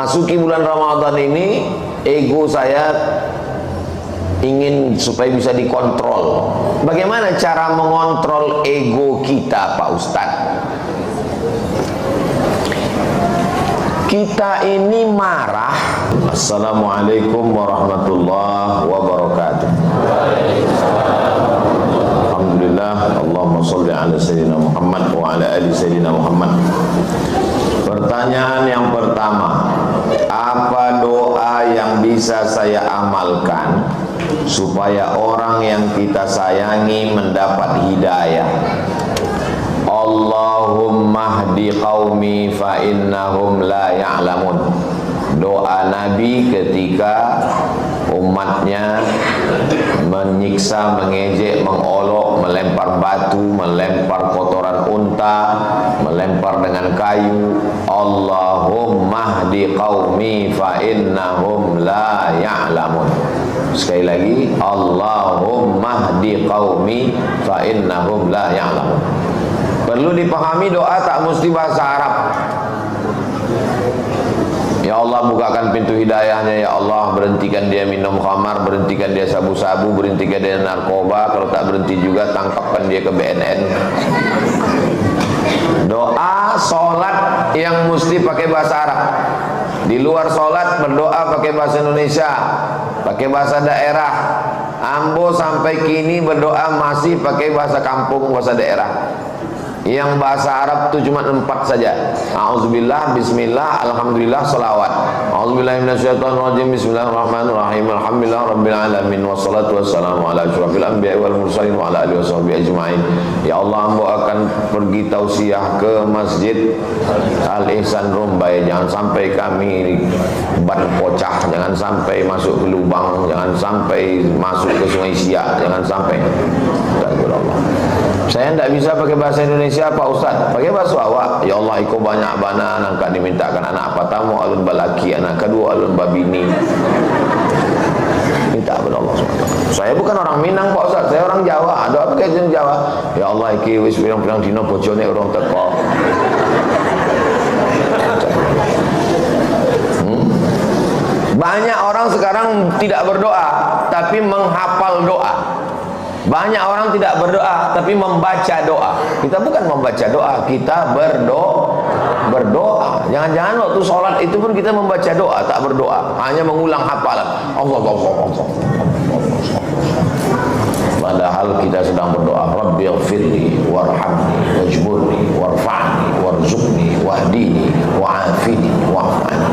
memasuki bulan Ramadan ini, ego saya ingin supaya bisa dikontrol. Bagaimana cara mengontrol ego kita, Pak Ustadz? Kita ini marah. Assalamualaikum warahmatullahi wabarakatuh. Alhamdulillah, Allahumma sholli ala sayyidina Muhammad wa ala ali sayyidina Muhammad. Pertanyaan yang pertama, apa doa yang bisa saya amalkan supaya orang yang kita sayangi mendapat hidayah? Allahumma hdi qaumi fa innahum la ya'lamun. Doa Nabi ketika umatnya menyiksa, mengejek, mengolok, melempar batu, melempar kotoran unta, melempar dengan kayu. Allahumma hdi qaumi fa innahum la ya'lamun. Sekali lagi, Allahumma hdi qaumi fa innahum la ya'lamun. Perlu dipahami, doa tak mesti bahasa Arab. Ya Allah, bukakan pintu hidayahnya. Ya Allah, berhentikan dia minum khamar, berhentikan dia sabu-sabu, berhentikan dia narkoba. Kalau tak berhenti juga, tangkapkan dia ke BNN. Doa sholat yang mesti pakai bahasa Arab. Di luar sholat berdoa pakai bahasa Indonesia, pakai bahasa daerah. Ambo sampai kini berdoa masih pakai bahasa kampung, bahasa daerah. Yang bahasa Arab itu cuma 4 saja. A'udzubillah, bismillah, alhamdulillah, salawat. A'udzubillahi minasyaitonirrajim, bismillahirrahmanirrahim, alhamdulillah rabbil alamin, wassalatu wassalamu ala asyrafil anbiya'i wal mursalin wa ala alihi washabihi ajma'in. Ya Allah, Ambo akan pergi tausiah ke Masjid Al Ihsan Rumbai. Jangan sampai kami ban pocah, jangan sampai masuk ke lubang, jangan sampai masuk ke Sungai Siak, jangan sampai. Saya tidak bisa pakai bahasa Indonesia, Pak Ustaz. Pakai bahasa awak. Ya Allah, iko banyak bana angkat dimintakan anak pertama alun balaki, anak kedua alun babini. Minta kepada Allah SWT. Saya bukan orang Minang, Pak Ustaz. Saya orang Jawa. Ada apa kaitan Jawa? Ya Allah, iki wis pirang-pirang dina bojone urung teko. Banyak orang sekarang tidak berdoa, tapi menghafal doa. Banyak orang tidak berdoa, tapi membaca doa. Kita bukan membaca doa, kita berdoa. Jangan-jangan waktu sholat itu pun kita membaca doa, tak berdoa, hanya mengulang hafalan. Allah. Padahal kita sedang berdoa, Rabbighfirli warhamni wajburni warfa'ni warzuqni wahdini wa'afini wa'afani.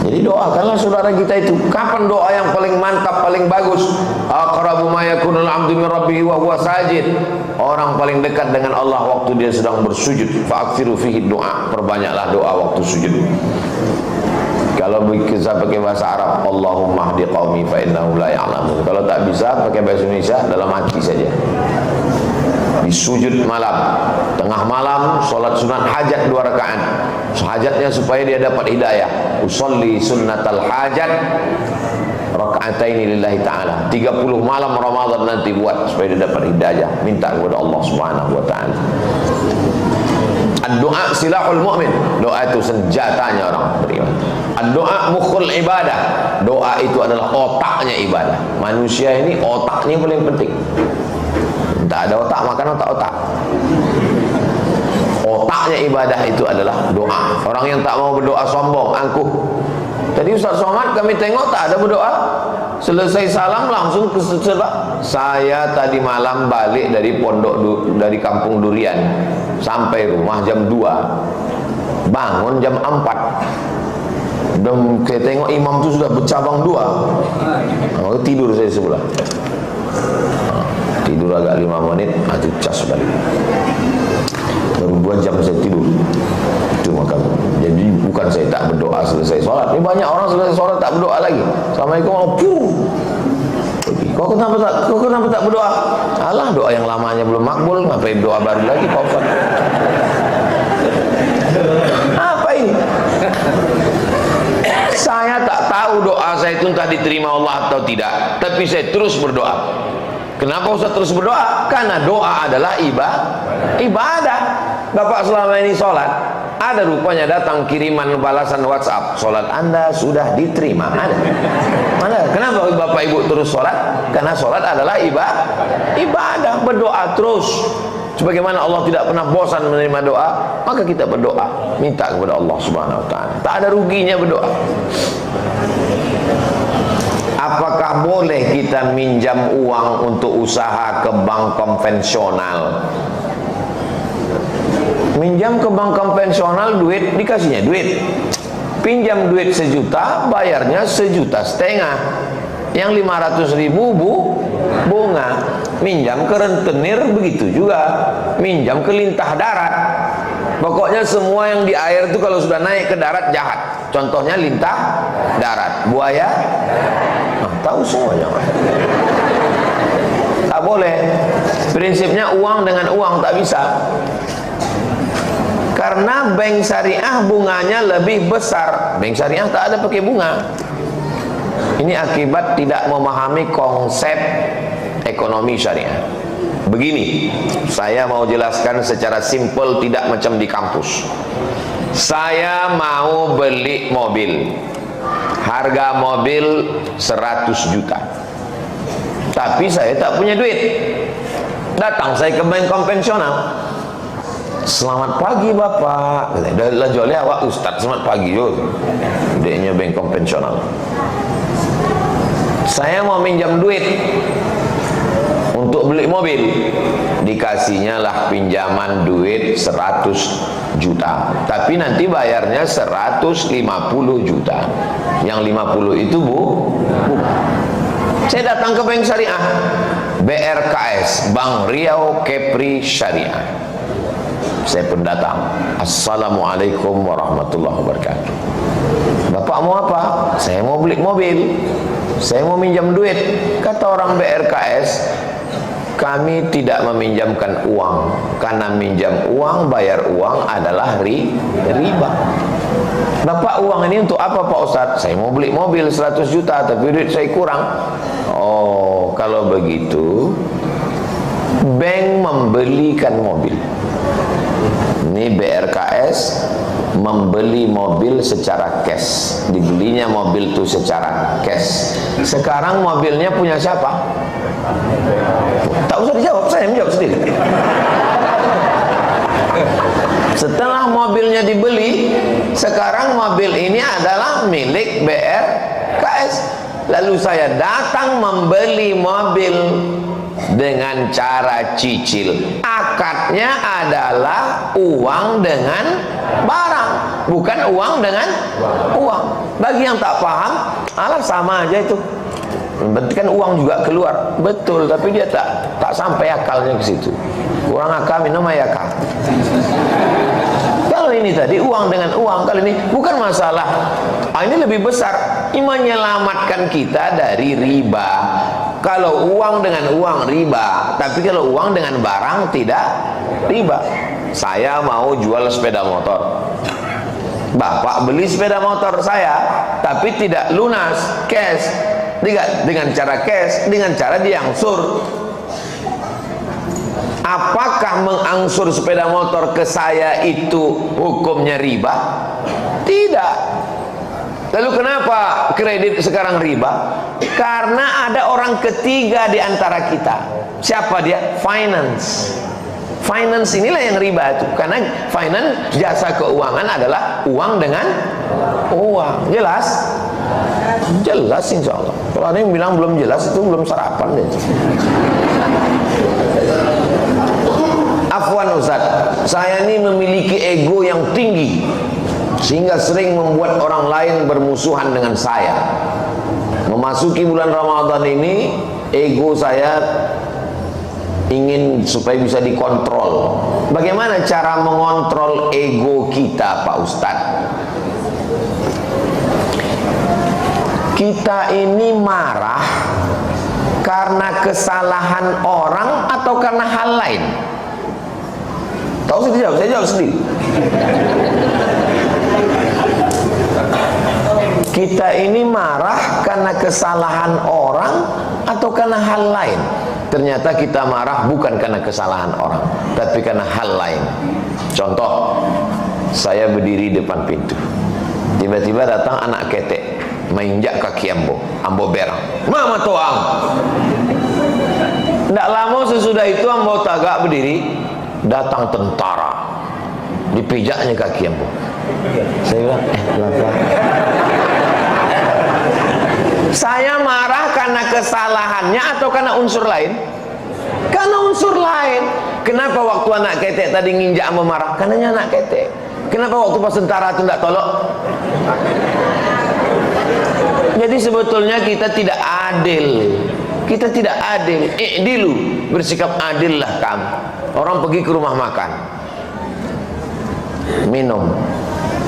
Jadi doakanlah saudara kita itu. Kapan doa yang paling mantap, paling bagus? Aqrabu ma yakunul 'abdu min rabbih wa huwa sajid. Orang paling dekat dengan Allah waktu dia sedang bersujud. Fa'akthiru fihi doa. Perbanyaklah doa waktu sujud. Kalau bisa pakai bahasa Arab, Allahumma hdi qaumi fa innahum la ya'lamun. Kalau tak bisa pakai bahasa Indonesia, dalam hati saja. Di sujud malam, tengah malam, solat sunat hajat 2 rakaat. Hajatnya supaya dia dapat hidayah. Usolli sunnatal hajat raka'ataini lillahi ta'ala. 30 malam Ramadan nanti buat supaya dia dapat hidayah. Minta kepada Allah Subhanahu wa ta'ala. Doa silahul mu'min. Doa itu senjatanya orang beriman. Doa mukhul ibadah. Doa itu adalah otaknya ibadah. Manusia ini otaknya paling penting. Tak ada otak, makan otak-otak. Otaknya ibadah itu adalah doa. Orang yang tak mau berdoa sombong, angkuh. Tadi Ustaz Somad kami tengok tak ada berdoa. Selesai salam langsung ke sebelah. Saya tadi malam balik dari dari kampung Durian, sampai rumah jam 2, bangun jam 4. Dan saya tengok imam itu sudah bercabang 2. Tidur saya sebelah. Tidur agak 5 menit, itu cas balik. Baru 2 jam saya tidur. Itu maka. Jadi bukan saya tak berdoa selesai sholat. Ini banyak orang selesai sholat tak berdoa lagi. Assalamualaikum. Kau kenapa tak berdoa? Alah, doa yang lamanya belum makbul, ngapain doa baru lagi, Pak Ustaz? Apa ini? Saya tak tahu doa saya itu entah diterima Allah atau tidak, tapi saya terus berdoa. Kenapa Ustaz terus berdoa? Karena doa adalah ibadah. Bapak selama ini sholat, Ada rupanya datang kiriman balasan WhatsApp, sholat Anda sudah diterima. Ada. Mana? Kenapa Bapak Ibu terus sholat? Karena sholat adalah ibadah. Berdoa terus. Sebagaimana Allah tidak pernah bosan menerima doa, maka kita berdoa, minta kepada Allah Subhanahu wa taala. Tak ada ruginya berdoa. Apakah boleh kita minjam uang untuk usaha ke bank konvensional? Minjam ke bank konvensional duit, dikasihnya duit. Pinjam duit 1 juta, bayarnya 1,5 juta. Yang 500.000 bunga. Minjam ke rentenir begitu juga. Minjam ke lintah darat. Pokoknya semua yang di air itu kalau sudah naik ke darat jahat. Contohnya lintah darat, buaya. Nah, tahu semuanya. Tak boleh. Prinsipnya uang dengan uang tak bisa. Karena bank syariah bunganya lebih besar. Bank syariah tak ada pakai bunga. Ini akibat tidak memahami konsep ekonomi syariah. Begini, saya mau jelaskan secara simpel, tidak macam di kampus. Saya mau beli mobil. Harga mobil 100 juta. Tapi saya tak punya duit. Datang saya ke bank konvensional. Selamat pagi Bapak. Dah jualnya awak Ustaz, selamat pagi yo. Idenya bank konvensional. Saya mau minjam duit untuk beli mobil. Dikasihnya lah pinjaman duit 100 juta. Tapi nanti bayarnya 150 juta. Yang 50 itu saya datang ke bank syariah, BRKS, Bank Riau Kepri Syariah. Saya pun datang. Assalamualaikum warahmatullahi wabarakatuh. Bapak mau apa? Saya mau beli mobil. Saya mau minjam duit. Kata orang BRKS, kami tidak meminjamkan uang. Karena minjam uang, bayar uang adalah riba. Bapak, uang ini untuk apa Pak Ustadz? Saya mau beli mobil 100 juta, tapi duit saya kurang. Oh, kalau begitu bank membelikan mobil. Ini BRKS membeli mobil secara cash. Dibelinya mobil itu secara cash. Sekarang mobilnya punya siapa? Tak usah dijawab, saya menjawab sendiri. Setelah mobilnya dibeli, sekarang mobil ini adalah milik BRKS. Lalu saya datang membeli mobil dengan cara cicil. Akadnya adalah uang dengan barang, bukan uang dengan uang. Bagi yang tak paham, alah sama aja itu. Berarti kan uang juga keluar. Betul, tapi dia tak sampai akalnya ke situ. Kurang akal minum akal. Kalau ini tadi uang dengan uang, kali ini bukan masalah. Ini lebih besar. Ini menyelamatkan kita dari riba. Kalau uang dengan uang riba, tapi kalau uang dengan barang tidak riba. Saya mau jual sepeda motor. Bapak beli sepeda motor saya, tapi tidak lunas, cash. Dengan cara cash, dengan cara diangsur. Apakah mengangsur sepeda motor ke saya itu hukumnya riba? Tidak. Lalu kenapa kredit sekarang riba? Karena ada orang ketiga di antara kita. Siapa dia? Finance. Finance inilah yang riba itu. Karena finance, jasa keuangan adalah uang dengan uang. Jelas? Jelas insya Allah. Kalau ada yang bilang belum jelas, itu belum sarapan deh. Afwan Ustaz, saya ini memiliki ego yang tinggi sehingga sering membuat orang lain bermusuhan dengan saya. Memasuki bulan Ramadan ini, ego saya ingin supaya bisa dikontrol. Bagaimana cara mengontrol ego kita, Pak Ustadz? Kita ini marah karena kesalahan orang atau karena hal lain? Tahu sih dijawab, saya jawab sendiri. Kita ini marah karena kesalahan orang atau karena hal lain? Ternyata kita marah bukan karena kesalahan orang, tapi karena hal lain. Contoh, Saya berdiri depan pintu. Tiba-tiba datang anak ketek, menginjak kaki ambo berang. Mama toang. Tidak lama sesudah itu ambo tagak berdiri, datang tentara, dipijaknya kaki ambo. Saya bilang, pelan-pelan. Saya marah karena kesalahannya atau karena unsur lain? Karena unsur lain. Kenapa waktu anak ketek tadi nginjak ambo marah? Karena anak ketek. Kenapa waktu pas tentara itu tidak tolok? Jadi sebetulnya kita tidak adil. Kita tidak adil. I'dilu, bersikap adillah kamu. Orang pergi ke rumah makan, minum.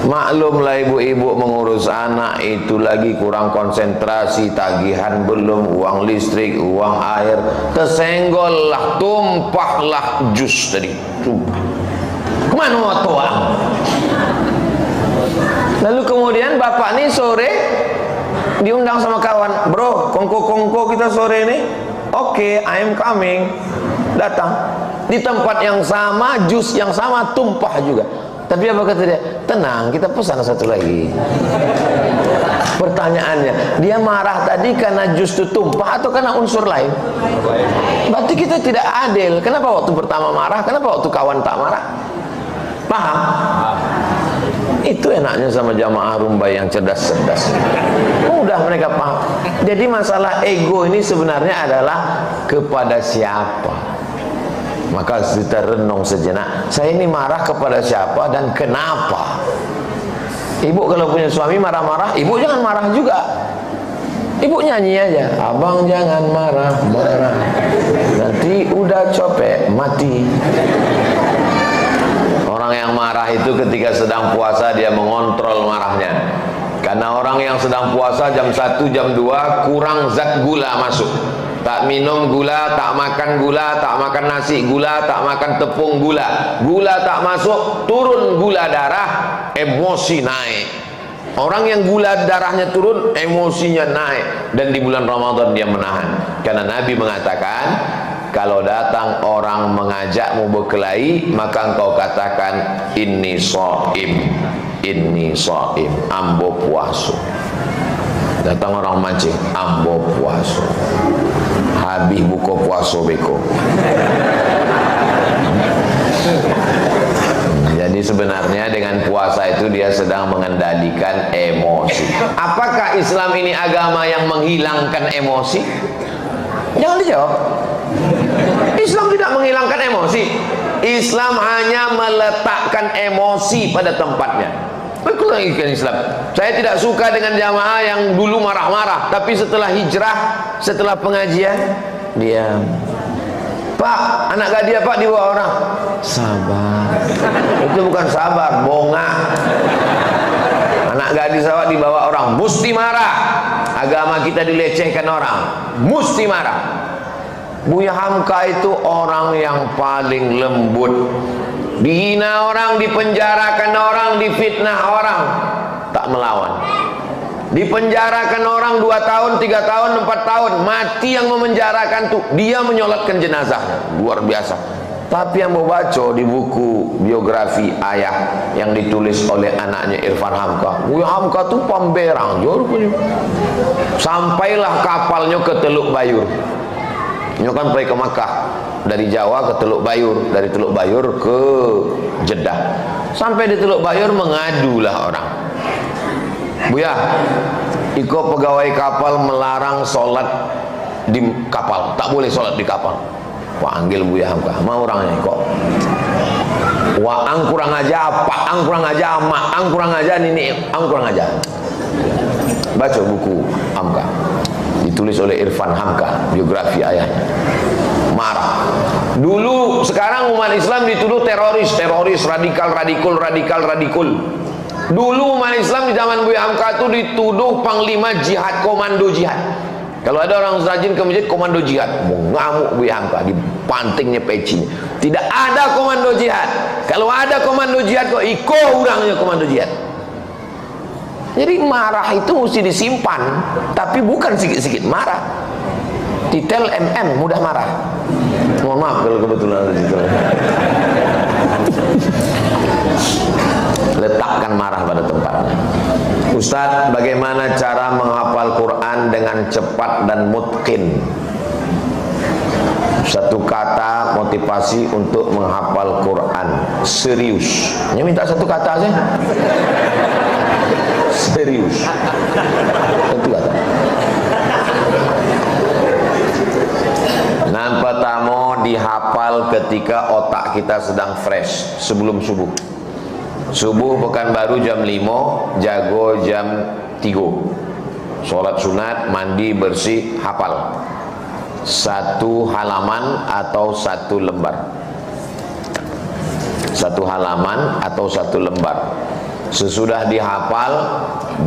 Maklumlah ibu-ibu mengurus anak itu lagi kurang konsentrasi, tagihan belum, uang listrik, uang air, tersenggol lah, tumpahlah jus tadi. Kemana mau tuang? Lalu kemudian bapak ini sore diundang sama kawan, bro, kongko-kongko kita sore ini. Oke, I am coming. Datang di tempat yang sama, jus yang sama, tumpah juga. Tapi apa kata dia? Tenang, kita pesan satu lagi. Pertanyaannya, dia marah tadi karena jus itu tumpah atau karena unsur lain? Berarti kita tidak adil. Kenapa waktu pertama marah? Kenapa waktu kawan tak marah? Paham? Itu enaknya sama jamaah rumba yang cerdas-cerdas. Mudah mereka paham. Jadi masalah ego ini sebenarnya adalah kepada siapa. Maka kita renung sejenak, saya ini marah kepada siapa dan kenapa? Ibu kalau punya suami marah-marah, ibu jangan marah juga. Ibu nyanyi aja, abang jangan marah-marah, nanti udah capek mati. Orang yang marah itu ketika sedang puasa dia mengontrol marahnya. Karena orang yang sedang puasa jam 1, jam 2 kurang zat gula masuk. Tak minum gula, tak makan gula, tak makan nasi gula, tak makan tepung gula. Gula tak masuk, turun gula darah, emosi naik. Orang yang gula darahnya turun, emosinya naik. Dan di bulan Ramadan dia menahan. Karena Nabi mengatakan, kalau datang orang mengajakmu berkelahi, maka engkau katakan, inni shaim, inni shaim, ambo puasa. Datang orang mancing, ambo puasa. Habis buka puasa beko. Jadi sebenarnya dengan puasa itu dia sedang mengendalikan emosi. Apakah Islam ini agama yang menghilangkan emosi? Jangan dijawab. Islam tidak menghilangkan emosi. Islam hanya meletakkan emosi pada tempatnya. Itulah Islam. Saya tidak suka dengan jamaah yang dulu marah-marah, tapi setelah hijrah, setelah pengajian, diam. Pak, anak gadis Pak dibawa orang. Sabar. Itu bukan sabar, bongak. Anak gadis Pak dibawa orang, mesti marah. Agama kita dilecehkan orang, mesti marah. Buya Hamka itu orang yang paling lembut. Dihina orang, dipenjarakan orang, difitnah orang, tak melawan. Dipenjarakan orang 2 tahun, 3 tahun, 4 tahun, mati yang memenjarakan tuh, dia menyolatkan jenazahnya, luar biasa. Tapi yang mau baca di buku biografi ayah yang ditulis oleh anaknya Irfan Hamka, Buya Hamka tuh pemberang, sampailah kapalnya ke Teluk Bayur. Ini kan pergi ke Makkah, dari Jawa ke Teluk Bayur, dari Teluk Bayur ke Jeddah. Sampai di Teluk Bayur mengadulah orang, Buya, iko pegawai kapal melarang sholat di kapal, tak boleh sholat di kapal. Panggil Buya Hamka, mau orangnya kok. Waang kurang aja, paang kurang aja, maang kurang aja, nini ang kurang aja. Baca buku Hamka, ditulis oleh Irfan Hamka, biografi ayahnya. Marah. Dulu, sekarang umat Islam dituduh teroris, radikal. Dulu umat Islam di zaman Buya Hamka itu dituduh panglima jihad, komando jihad. Kalau ada orang rajin ke masjid, komando jihad, ngamuk Buya Hamka, dipantingnya pecinya. Tidak ada komando jihad. Kalau ada komando jihad kok iko orangnya komando jihad. Jadi marah itu mesti disimpan, tapi bukan sikit-sikit marah. Titel MM mudah marah. Mohon maaf kalau kebetulan ada titel. letakkan marah pada tempatnya. Ustadz, bagaimana cara menghafal Quran dengan cepat dan mutqin? Satu kata motivasi untuk menghafal Quran. Serius. Ini minta satu kata saja. Serius. Satu kata. Nah, pertama dihafal ketika otak kita sedang fresh sebelum subuh. Subuh Pekanbaru jam 5, jago jam 3. Sholat sunat, mandi bersih, hafal. Satu halaman atau satu lembar. Satu halaman atau satu lembar. Sesudah dihafal,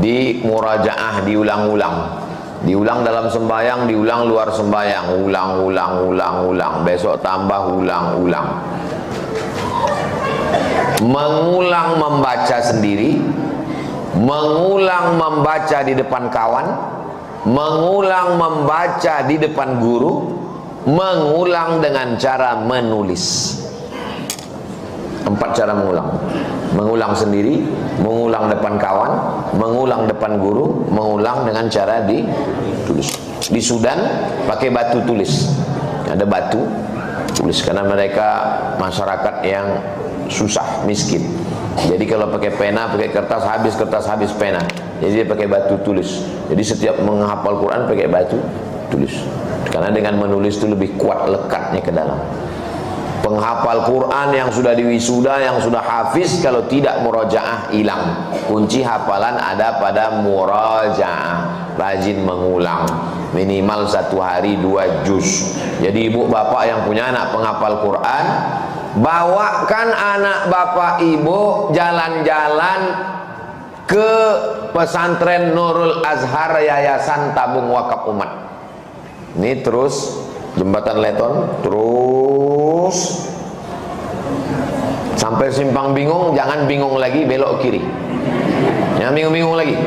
di murajaah, diulang-ulang. Diulang dalam sembahyang, diulang luar sembahyang, ulang. Besok tambah ulang. Mengulang membaca sendiri, mengulang membaca di depan kawan, mengulang membaca di depan guru, mengulang dengan cara menulis. 4 cara mengulang. Mengulang sendiri, mengulang depan kawan, mengulang depan guru, mengulang dengan cara ditulis. Di Sudan pakai batu tulis. Ada batu tulis karena mereka masyarakat yang susah, miskin. Jadi kalau pakai pena, pakai kertas habis pena. Jadi dia pakai batu tulis. Jadi setiap menghafal Quran pakai batu tulis. Karena dengan menulis itu lebih kuat lekatnya ke dalam. Penghafal Quran yang sudah diwisuda, yang sudah hafiz, kalau tidak murajaah hilang. Kunci hafalan ada pada murajaah. Rajin mengulang, minimal 1 hari 2 juz. Jadi ibu bapak yang punya anak penghafal Quran, bawakan anak bapak ibu jalan-jalan ke pesantren Nurul Azhar Yayasan Tabung Wakaf Umat. Ini terus Jembatan Leton, terus sampai Simpang Bingung. Jangan bingung lagi, belok kiri. Jangan bingung-bingung lagi,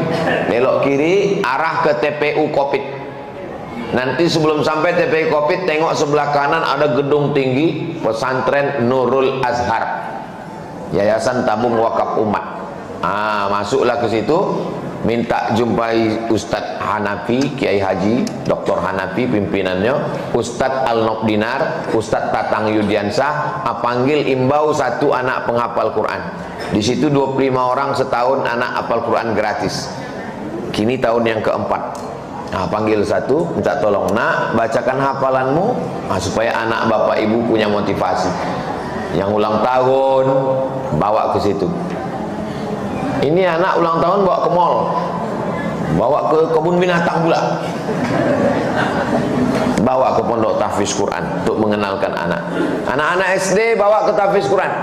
belok kiri, arah ke TPU Kopit. Nanti sebelum sampai TPU Kopit, tengok sebelah kanan ada gedung tinggi pesantren Nurul Azhar Yayasan Tabung Wakaf Umat. Masuklah ke situ, minta jumpai Ustadz Hanafi, Kiai Haji Dr. Hanafi pimpinannya, Ustadz Al-Nokdinar, Ustadz Tatang Yudiansah, panggil imbau 1 anak penghafal Quran. Di situ 25 orang setahun anak hafal Quran gratis. Kini tahun yang keempat. Panggil 1, minta tolong, nak, bacakan hafalanmu, supaya anak bapak ibu punya motivasi. Yang ulang tahun bawa ke situ. Ini anak ulang tahun bawa ke mall, bawa ke kebun binatang pula, bawa ke pondok tahfiz Quran untuk mengenalkan anak. Anak-anak SD bawa ke tahfiz Quran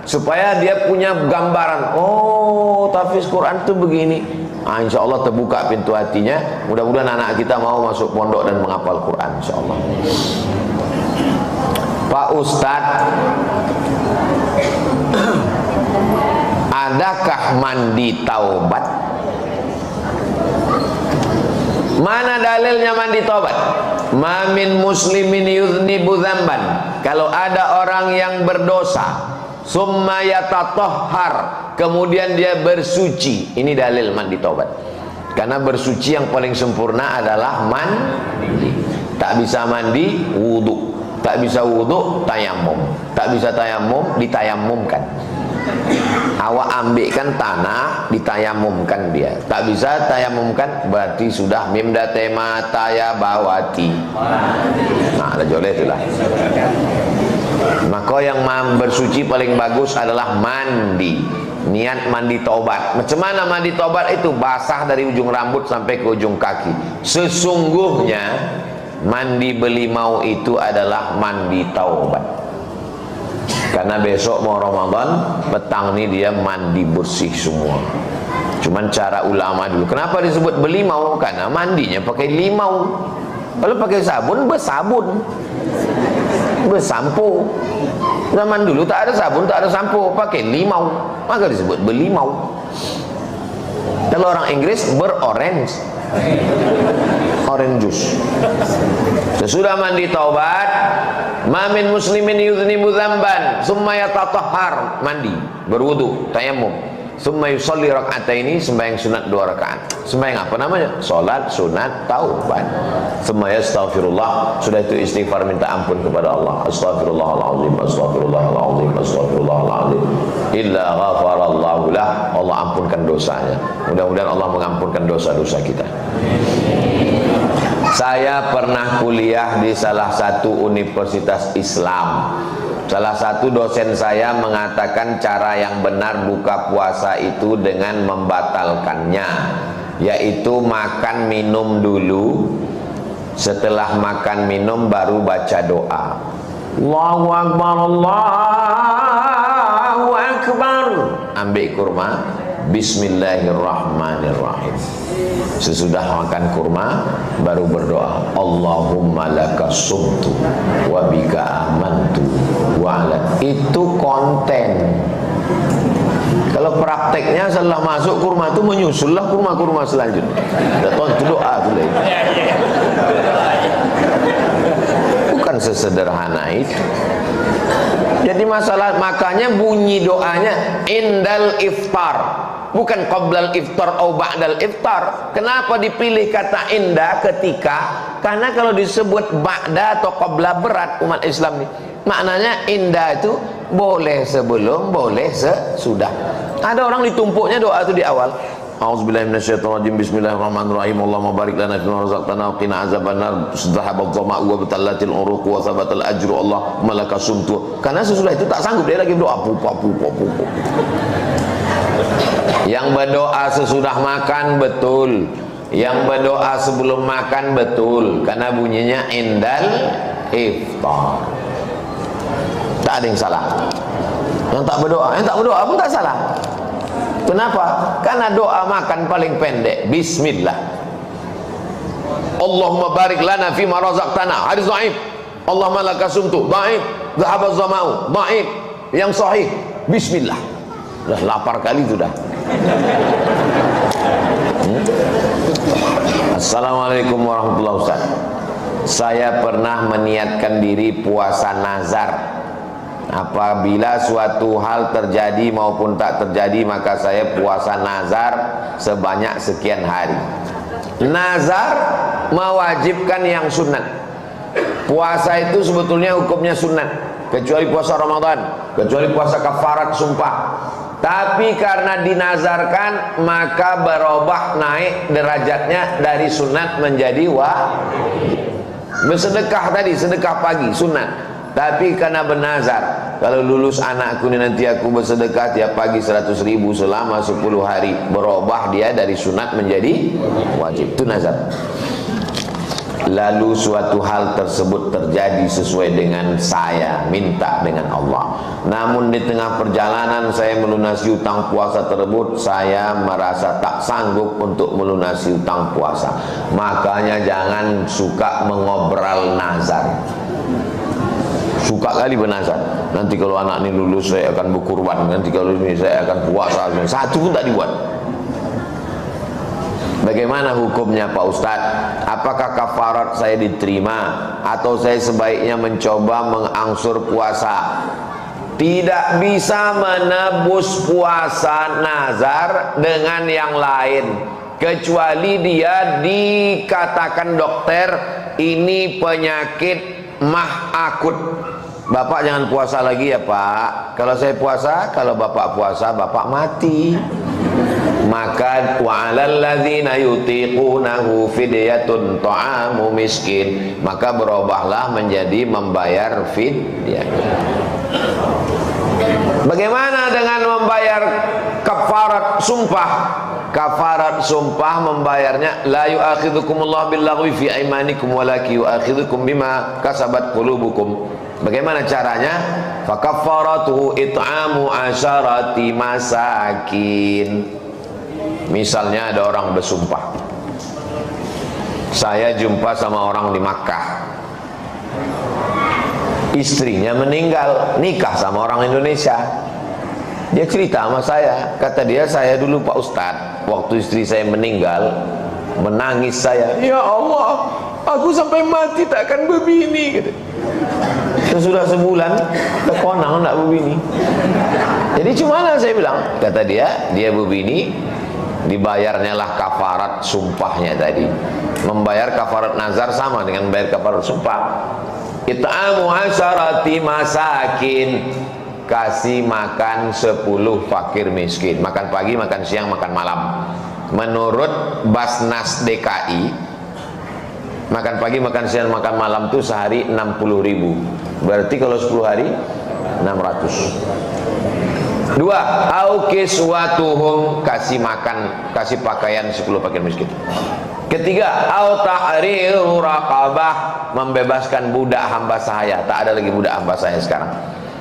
supaya dia punya gambaran. Oh, tahfiz Quran itu begini. Insya Allah terbuka pintu hatinya. Mudah-mudahan anak kita mau masuk pondok dan menghafal Quran, insya Allah. Pak Ustadz, adakah mandi taubat? Mana dalilnya mandi taubat? Ma min muslimin yuznibu dzamban. Kalau ada orang yang berdosa, summa yatatahhar, kemudian dia bersuci. Ini dalil mandi taubat. Karena bersuci yang paling sempurna adalah mandi. Tak bisa mandi, wudu. Tak bisa wudu, tayamum. Tak bisa tayamum, ditayamumkan. Awak ambilkan tanah, ditayamumkan dia. Tak bisa tayamumkan, berarti sudah mimda tema tayabawati. Ada joleh itulah. Maka yang bersuci paling bagus adalah mandi. Niat mandi taubat. Macam mana mandi taubat itu? Basah dari ujung rambut sampai ke ujung kaki. Sesungguhnya mandi belimau itu adalah mandi taubat. Karena besok mau Ramadan, petang ini dia mandi bersih semua. Cuman cara ulama dulu, kenapa disebut belimau? Karena mandinya pakai limau. Kalau pakai sabun, bersabun, bersampo. Zaman dulu tak ada sabun, tak ada sampo, pakai limau, maka disebut belimau. Kalau orang Inggris berorange, orange juice. Sesudah mandi taubat, ma min muslimin yuznibu dzamban summa yatatahhar, mandi, berwudu, tayamum. Summa yusalli raka'ataini, sembahyang sunat 2 rakaat. Sembahyang apa namanya? Salat sunat taubat. Summa yastaghfirullah, sudah itu istighfar minta ampun kepada Allah. Astaghfirullahalazim, astaghfirullahalazim, astaghfirullahalazim. Illa ghafarallahu lah, Allah ampunkan dosanya. Mudah-mudahan Allah mengampunkan dosa-dosa kita. Saya pernah kuliah di salah satu universitas Islam. Salah satu dosen saya mengatakan cara yang benar buka puasa itu dengan membatalkannya, yaitu makan minum dulu, setelah makan minum baru baca doa. Allahu Akbar, Allahu Akbar. Ambil kurma, Bismillahirrahmanirrahim. Sesudah makan kurma baru berdoa, Allahumma laka sumtu wa bika amantu wa ala. Itu konten. Kalau prakteknya setelah masuk kurma itu menyusullah kurma-kurma selanjutnya. Itu doa itu. Bukan sesederhana itu. Jadi masalah, makanya bunyi doanya indal iftar, bukan qoblal iftar atau ba'dal iftar. Kenapa dipilih kata inda ketika? Karena kalau disebut ba'da atau qobla berat umat Islam ini. Maknanya inda itu boleh sebelum, boleh sesudah. Ada orang ditumpuknya doa itu di awal. A'udzubillahi minasyaitonirrajim. Bismillahirrahmanirrahim. Allahumma barik lana fima razaqtana wa qina azabannar. Dhahabat dhama'u wa batallatil uruq wa thabatal ajru. Allahumma laka sumtu. Karena sesudah itu tak sanggup, dia lagi berdoa pupa. Yang berdoa sesudah makan betul, yang berdoa sebelum makan betul, karena bunyinya indal iftar. Tak ada yang salah. Yang tak berdoa pun tak salah. Kenapa? Karena doa makan paling pendek, bismillah. Allahumma barik lana fima razaqtana, hadis dhaif. Allahumma laka sumtu, dhaif. Dhahabaz zama'u, dhaif. Yang sahih, bismillah. Dah lapar kali itu dah. Assalamualaikum warahmatullahi wabarakatuh. Saya pernah meniatkan diri puasa nazar. Apabila suatu hal terjadi maupun tak terjadi, maka saya puasa nazar sebanyak sekian hari. Nazar mewajibkan yang sunat. Puasa itu sebetulnya hukumnya sunat, kecuali puasa Ramadan, kecuali puasa kafarat sumpah. Tapi karena dinazarkan, maka berubah naik derajatnya dari sunat menjadi wajib. Bersedekah tadi, sedekah pagi sunat. Tapi karena bernazar, kalau lulus anakku ini nanti aku bersedekah tiap pagi 100.000 selama 10 hari, berubah dia dari sunat menjadi wajib. Itu nazar. Lalu suatu hal tersebut terjadi sesuai dengan saya minta dengan Allah. Namun di tengah perjalanan saya melunasi hutang puasa tersebut, saya merasa tak sanggup untuk melunasi hutang puasa. Makanya jangan suka mengobrol nazar. Suka kali bernazar, nanti kalau anak ini lulus saya akan berkurban, nanti kalau ini saya akan puasa. Satu pun tak dibuat. Bagaimana hukumnya Pak Ustadz? Apakah kafarat saya diterima atau saya sebaiknya mencoba mengangsur puasa? Tidak bisa menebus puasa nazar dengan yang lain, kecuali dia dikatakan dokter ini penyakit mah akut. Bapak jangan puasa lagi ya Pak. Kalau saya puasa, kalau Bapak puasa, Bapak mati. Maka wa'alal ladzina yutiqunahu fidyatun ta'amu miskin. Maka berubahlah menjadi membayar fidyah. Bagaimana dengan membayar kafarat sumpah? Kafarat sumpah membayarnya la yu'akhidhukumullahu billaghwi fi aymanikum walakin yu'akhidhukum bima kasabat qulubukum. Bagaimana caranya? Fakaffaratuhu it'amu asyarati masakin. Misalnya ada orang bersumpah, saya jumpa sama orang di Makkah, istrinya meninggal, nikah sama orang Indonesia. Dia cerita sama saya, kata dia, saya dulu Pak Ustadz, waktu istri saya meninggal, menangis saya, ya Allah, aku sampai mati takkan berbini gitu. sesudah sebulan kekonang nak berbini. Jadi cuma saya bilang, kata dia berbini, dibayarnya lah kafarat sumpahnya tadi. Membayar kafarat nazar sama dengan membayar kafarat sumpah. It'amu asyarati masakin, kasih makan 10 fakir miskin, makan pagi, makan siang, makan malam. Menurut Basnas DKI, makan pagi, makan siang, makan malam itu sehari 60.000. Berarti kalau 10 hari 600. 2, au kiswatuhum, kasih makan, kasih pakaian 10 fakir miskin. Ketiga, au tahriru raqabah, membebaskan budak hamba sahaya. Tak ada lagi budak hamba sahaya sekarang.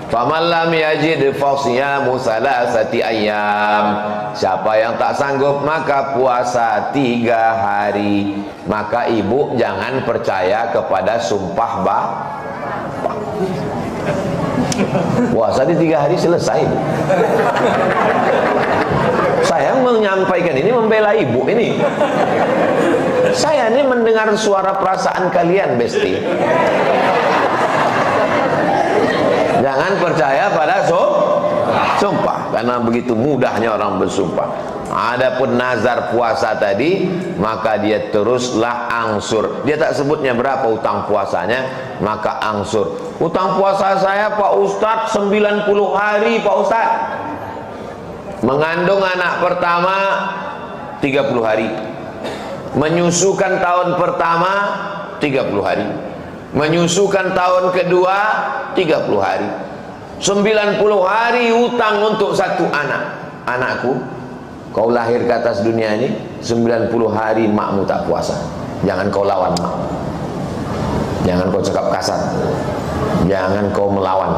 Faman lam yajid fasiyamu salasati ayyam. Siapa yang tak sanggup maka puasa 3 hari. Maka ibu jangan percaya kepada sumpah bapak. Puasa di 3 hari selesai. Saya menyampaikan ini membela ibu ini. Saya ini mendengar suara perasaan kalian, Besti. Jangan percaya pada sumpah, karena begitu mudahnya orang bersumpah. Adapun nazar puasa tadi, maka dia teruslah angsur. Dia tak sebutnya berapa utang puasanya, maka angsur. Utang puasa saya Pak Ustadz 90 hari Pak Ustadz. Mengandung anak pertama 30 hari. Menyusukan tahun pertama 30 hari. Menyusukan tahun kedua 30 hari. 90 hari utang untuk satu anak. Anakku, kau lahir ke atas dunia ini 90 hari makmu tak puasa. Jangan kau lawan mak. Jangan kau cakap kasar. Jangan kau melawan.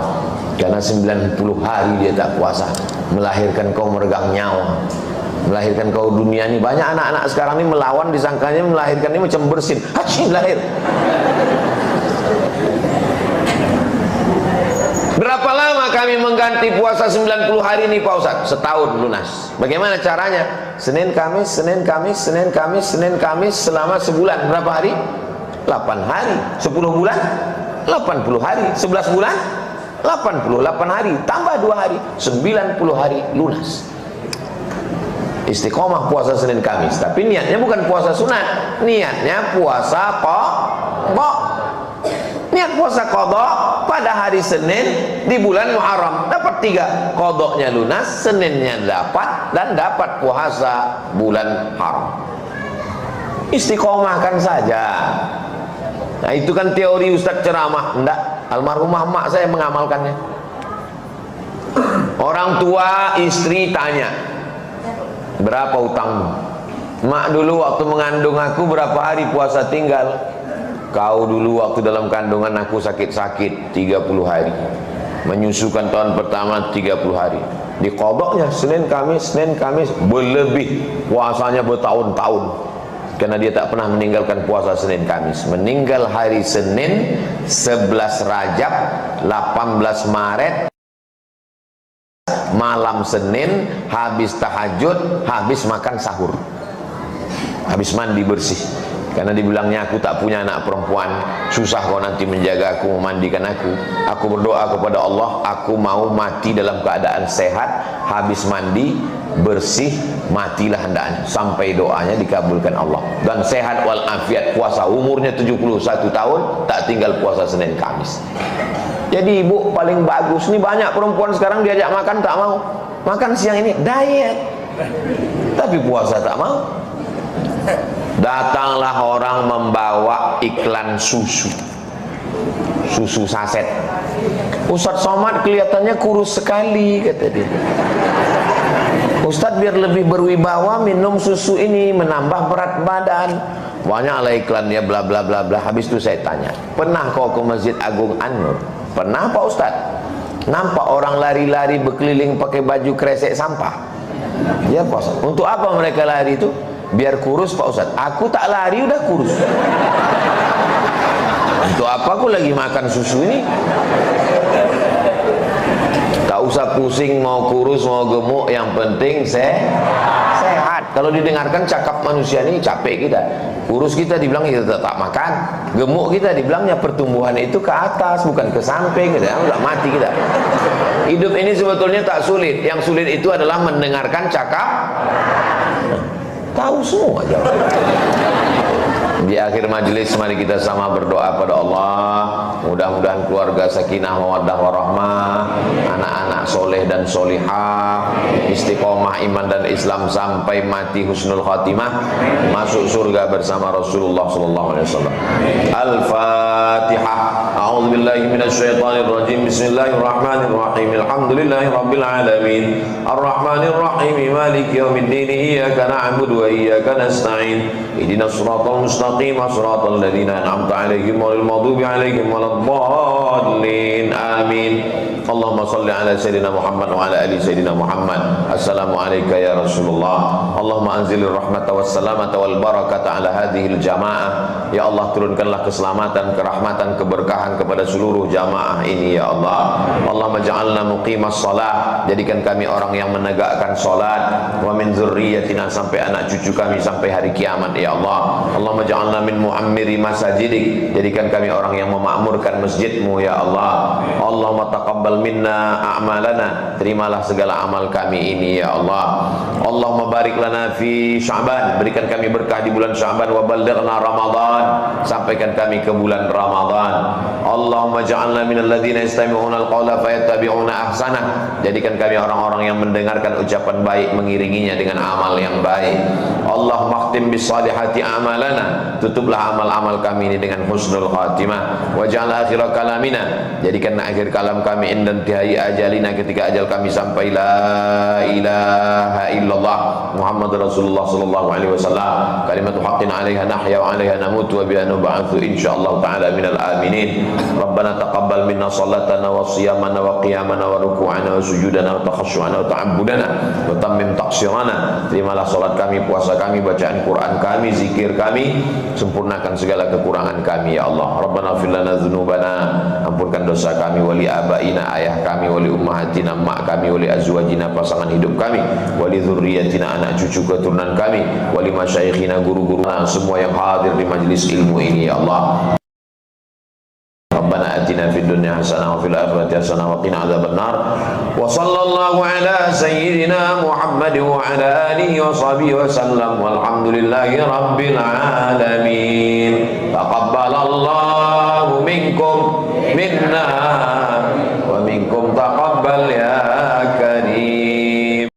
Karena 90 hari dia tak puasa, melahirkan kau meregang nyawa, melahirkan kau dunia ini. Banyak anak-anak sekarang ini melawan, disangkanya melahirkan ini macam bersin. Hacim lahir. Berapa lama kami mengganti puasa 90 hari ini Pak Ustaz? Setahun lunas. Bagaimana caranya? Senin Kamis, Senin Kamis, Senin Kamis, Senin Kamis selama sebulan. Berapa hari? 8 hari. 10 bulan? 80 hari. 11 bulan? 88 hari. Tambah 2 hari. 90 hari lunas. Istiqomah puasa Senin Kamis. Tapi niatnya bukan puasa sunat. Niatnya puasa qadha. Niat puasa qadha pada hari Senin di bulan Muharram. Dapat 3. Qadhanya lunas, Seninnya dapat, dan dapat puasa bulan Haram. Istiqomahkan saja. Nah itu kan teori Ustaz ceramah. Enggak, almarhumah mak saya mengamalkannya. Orang tua istri tanya, berapa utangmu? Mak dulu waktu mengandung aku berapa hari puasa tinggal? Kau dulu waktu dalam kandungan aku sakit-sakit 30 hari. Menyusukan tahun pertama 30 hari. Di qadhanya Senin Kamis, Senin Kamis, berlebih puasanya bertahun-tahun. Karena dia tak pernah meninggalkan puasa Senin Kamis. Meninggal hari Senin 11 Rajab 18 Maret, malam Senin, habis tahajud, habis makan sahur, habis mandi bersih. Karena dibilangnya aku tak punya anak perempuan, susah kau nanti menjaga aku, memandikan aku. Aku berdoa kepada Allah, aku mau mati dalam keadaan sehat, habis mandi bersih, matilah hendaknya, sampai doanya dikabulkan Allah. Dan sehat walafiat, puasa, umurnya 71 tahun, tak tinggal puasa Senin Kamis. Jadi ibu paling bagus. Ini banyak perempuan sekarang diajak makan tak mau. Makan siang ini diet, tapi puasa tak mau. Datanglah orang membawa iklan susu saset. Ustadz Somad kelihatannya kurus sekali, kata dia. Ustadz biar lebih berwibawa minum susu ini, menambah berat badan. Banyaklah iklannya, bla bla bla bla. Habis itu saya tanya, pernah kau ke Masjid Agung An-Nur? Pernah Pak Ustadz. Nampak orang lari-lari berkeliling pakai baju kresek sampah? Ya Pak Ustadz. Untuk apa mereka lari itu? Biar kurus Pak Ustadz. Aku tak lari udah kurus. Untuk apa aku lagi makan susu ini? Tak Tak usah pusing mau kurus mau gemuk, yang penting sehat. Kalau didengarkan cakap manusia ini capek kita. Kurus kita dibilang kita tak makan, gemuk kita dibilangnya pertumbuhan itu ke atas bukan ke samping, kita udah mati kita. Hidup ini sebetulnya tak sulit, yang sulit itu adalah mendengarkan cakap. Tahu semua aja. Di akhir majelis mari kita sama berdoa pada Allah, mudah-mudahan keluarga sakinah mawaddah warahmah, anak-anak soleh dan solihah, istiqomah iman dan Islam sampai mati husnul khatimah, masuk surga bersama Rasulullah sallallahu alaihi wasallam. Al-Fatihah. A'udzubillahi minasyaitonir rajim. Bismillahirrahmanirrahim. Alhamdulillahirabbil alamin. Arrahmanir rahim. Maliki yaumiddin. Iyyaka na'budu wa iyyaka nasta'in. Ihdinas siratal mustaqim. Siratal ladzina an'amta 'alaihim ghairil maghdubi 'alaihim waladdallin. Amin. Allahumma salli ala sayyidina Muhammad wa ala ali sayyidina Muhammad. Assalamu alayka ya Rasulullah. Allahumma anzilir rahmata was salamata wal barakata ala hadhil jamaah. Ya Allah, turunkanlah keselamatan, kerahmatan, keberkahan kepada seluruh jamaah ini ya Allah. Allahumma ja'alna muqimas shalah, jadikan kami orang yang menegakkan salat, wa min dzurriyyatina, sampai anak cucu kami sampai hari kiamat ya Allah. Allahumma ja'alna min muammiri masajidik, jadikan kami orang yang memakmurkan masjidmu ya Allah. Allahumma taqabbal minna a'malana, terimalah segala amal kami ini ya Allah. Allahumma barik lana fi Sya'ban, berikan kami berkah di bulan Sya'ban, wa ballighna Ramadan, sampaikan kami ke bulan Ramadan. Allahumma ja'alna minal ladzina yastami'una al-qawla fayattabi'una ahsanah, jadikan kami orang-orang yang mendengarkan ucapan baik mengiringinya dengan amal yang baik. Allahumma khtim bis salihati a'malana, tutuplah amal-amal kami ini dengan husnul khatimah. Wa ja'al akhir kalamina, jadikan akhir kalam kami inda intihai ajalina, ketika ajal kami sampai la ilaha illallah Muhammad Rasulullah sallallahu alaihi wasallam, kalimatu haqqin 'alaiha nahya wa 'alaiha namutu wa biha nub'atsu insyaallah ta'ala minal aminin. Rabbana taqabbal minna salatana wa siyamana wa qiyamana wa ruku'ana wa sujudana wa takhasyu'ana wa ta'abbudana wa tammim taqsirana. Terimalah salat kami, puasa kami, bacaan Quran kami, zikir kami, sempurnakan segala kekurangan kami ya Allah. Rabbana ighfir lana dzunubana, ampunkan dosa kami, wali abaina, ayah kami, wali ummahatina, mak kami, wali azwajina, pasangan hidup kami, wali dzurriyyatina, anak cucu keturunan kami, wali masyayikhina, guru-guru, semua yang hadir di majlis ilmu ini ya Allah. Rabbana atina fid dunya hasanah wa fil akhirati hasanah wa qina adzabannar. Wa sallallahu ala sayyidina Muhammad wa ala alihi wa sahbihi wa sallam, walhamdulillahi rabbil alamin. Taqabbalallahu minkum minna